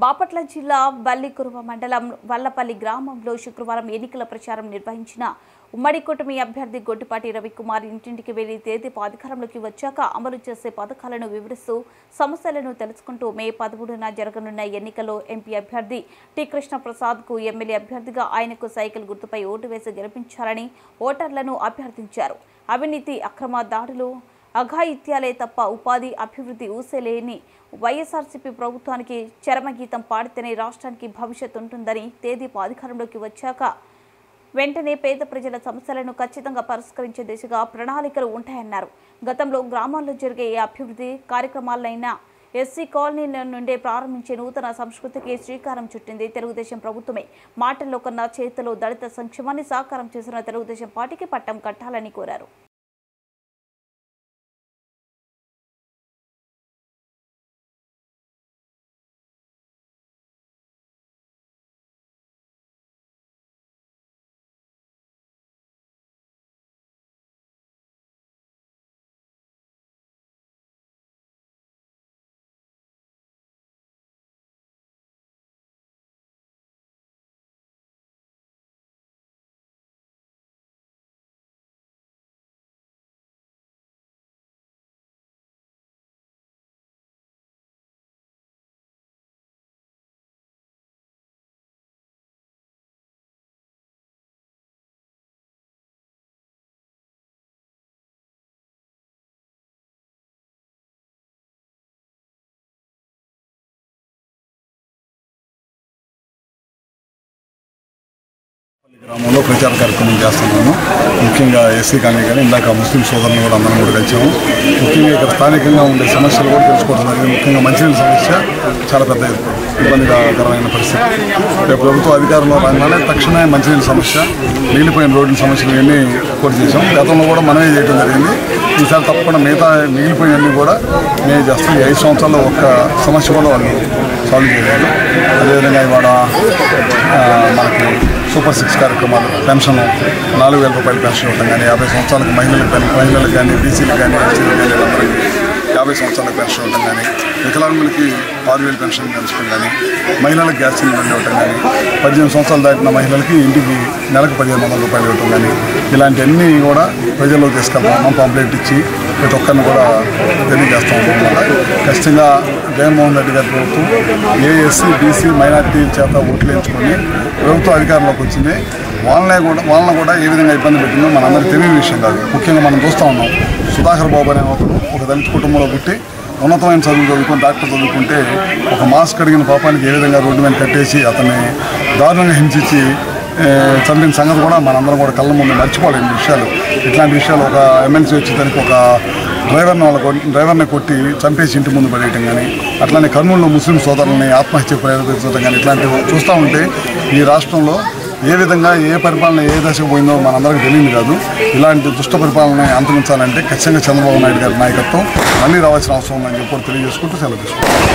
బాపట్ల జిల్లా బల్లికురువ మండలం వల్లపల్లి గ్రామంలో శుక్రవారం ఎన్నికల ప్రచారం నిర్వహించిన ఉమ్మడి కూటమి అభ్యర్థి గొడ్డిపాటి రవికుమార్ ఇంటింటికి వెళ్లి తెదేపా అధికారంలోకి వచ్చాక అమలు చేసే పథకాలను వివరిస్తూ సమస్యలను తెలుసుకుంటూ మే 13న జరగనున్న ఎన్నికల్లో ఎంపీ అభ్యర్థి టి కృష్ణప్రసాద్కు ఎమ్మెల్యే అభ్యర్థిగా ఆయనకు సైకిల్ గుర్తుపై ఓటు వేసి గెలిపించాలని ఓటర్లను అభ్యర్థించారు. అవినీతి అక్రమ దాడులు అఘాయిత్యాలే తప్ప ఉపాధి అభివృద్ధి ఊసేలేని వైఎస్ఆర్సీపీ ప్రభుత్వానికి చరమగీతం పాడితేనే రాష్ట్రానికి భవిష్యత్తు ఉంటుందని తెదేపా అధికారంలోకి వచ్చాక వెంటనే పేద ప్రజల సమస్యలను ఖచ్చితంగా పరిష్కరించే దిశగా ప్రణాళికలు ఉంటాయన్నారు. గతంలో గ్రామాల్లో జరిగే ఏ అభివృద్ధి కార్యక్రమాలైనా ఎస్సీ కాలనీల నుండే ప్రారంభించే నూతన సంస్కృతికి శ్రీకారం చుట్టింది తెలుగుదేశం ప్రభుత్వమే. మాటల్లో కన్నా చేతిలో దళిత సంక్షేమాన్ని సాకారం చేసిన తెలుగుదేశం పార్టీకి పట్టం కట్టాలని కోరారు. గ్రామంలో ప్రచార కార్యక్రమం చేస్తున్నాము. ముఖ్యంగా ఎస్సీ కాలనీ కానీ ఇందాక ముస్లిం సోదరులను కూడా అందరం కూడా కలిసాము. ముఖ్యంగా ఇక్కడ స్థానికంగా ఉండే సమస్యలు కూడా తెలుసుకోవడం జరిగింది. ముఖ్యంగా మంచినీళ్ళ సమస్య చాలా పెద్ద ఇబ్బందికరమైన పరిస్థితి. రేపు ప్రభుత్వ అధికారంలో రాగానే తక్షణమే మంచినీళ్ళ సమస్య, మిగిలిపోయిన రోడ్ల సమస్యలు ఇవన్నీ కూడా చేసాం. గతంలో కూడా మనమే చేయడం జరిగింది. ఈసారి తప్పకుండా మిగతా మిగిలిపోయినవన్నీ కూడా మేము చేస్తాం. 5 సంవత్సరాల్లో ఒక్క సమస్య కూడా వాళ్ళు సాల్వ్ చేయలేదు. అదేవిధంగా ఇవాళ మనకి సూపర్ 6 కార్యక్రమాలు, పెన్షన్ 4,000 రూపాయల పెన్షన్ ఇవ్వడం కానీ, 50 సంవత్సరాలకు మహిళలకు కానీ, బీసీలకు కానీ, ఎస్సీలకు కానీ అందరికీ 50 సంవత్సరాలకు పెన్షన్ ఇవ్వడం కానీ, వికలాంగులకి 6,000 పెన్షన్ పెంచడం కానీ, మహిళలకు గ్యాస్ సిలిండర్ ఇవ్వడం కానీ, 18 సంవత్సరాలు దాటిన మహిళలకి ఇంటికి నెలకు 1,500 రూపాయలు ఇవ్వడం కానీ, ఇలాంటివన్నీ కూడా ప్రజల్లో తీసుకెళ్తాం. పాంప్లెట్ ఇచ్చి ప్రతి ఒక్కరిని కూడా తెలియజేస్తాం. ఖచ్చితంగా జగన్మోహన్ రెడ్డి గారి ప్రభుత్వం ఏఎస్సీ బీసీ మైనార్టీల చేత ఓట్లు వేయించుకొని ప్రభుత్వ అధికారంలోకి వచ్చింది. వాళ్ళని కూడా ఏ విధంగా ఇబ్బంది పెట్టిందో మనందరికీ తెలియని విషయం కాదు. ముఖ్యంగా మనం చూస్తూ ఉన్నాం. సుధాకర్ బాబు అనే ఒక దళిత కుటుంబంలో పుట్టి ఉన్నతమైన చదువులు చదువుకొని డాక్టర్ చదువుకుంటే ఒక మాస్క్ అడిగిన పాపానికి ఏ విధంగా రోడ్డు మీద కట్టేసి అతన్ని దారుణంగా హింసించి చంపిన సంగతి కూడా మనందరం కూడా కళ్ళ ముందు మర్చిపోలేని విషయాలు. ఇట్లాంటి విషయాలు ఒక ఎమ్మెల్సీ వచ్చేసరికి ఒక డ్రైవర్ని కొట్టి చంపేసి ఇంటి ముందు పడేయటం కానీ, అట్లానే కర్నూలులో ముస్లిం సోదరులని ఆత్మహత్య ప్రయత్నించడం కానీ, ఇట్లాంటివి చూస్తూ ఉంటే ఈ రాష్ట్రంలో ఏ విధంగా ఏ పరిపాలన ఏ దశకు పోయిందో మనందరికీ తెలియదు కాదు. ఇలాంటి దుష్ట పరిపాలన అంతమించాలంటే ఖచ్చితంగా చంద్రబాబు నాయుడు గారి నాయకత్వం మళ్ళీ రావాల్సిన అవసరం ఉందని చెప్పి తెలియజేసుకుంటూ సెలవు తీసుకుంటాం.